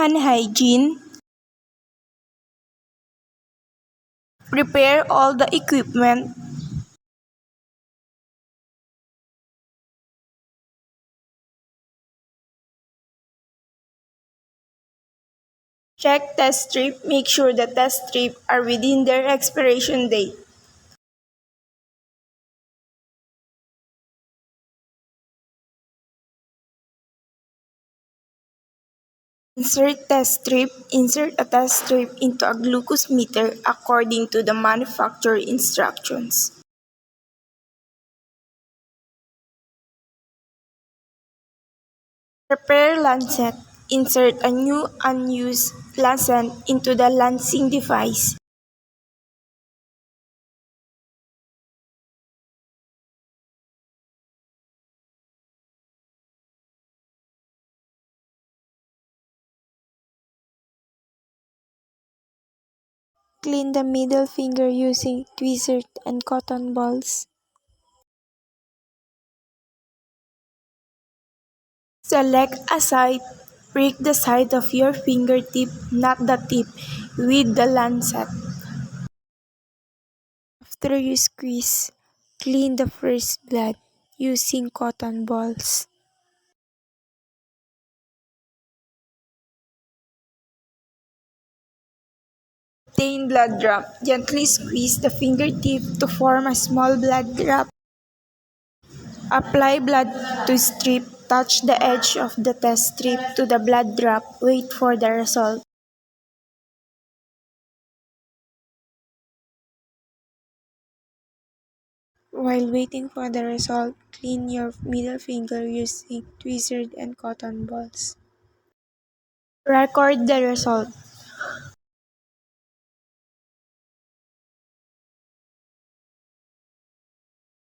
Hand hygiene. Prepare all the equipment. Check test strip. Make sure the test strip are within their expiration date. Insert test strip. Insert a test strip into a glucose meter according to the manufacturer instructions. Prepare lancet. Insert a new unused lancet into the lancing device. Clean the middle finger using tweezers and cotton balls. Select a side. Prick the side of your fingertip, not the tip, with the lancet. After you squeeze, clean the first blood using cotton balls. Obtain blood drop. Gently squeeze the fingertip to form a small blood drop. Apply blood to strip. Touch the edge of the test strip to the blood drop. Wait for the result. While waiting for the result, clean your middle finger using tweezers and cotton balls. Record the result.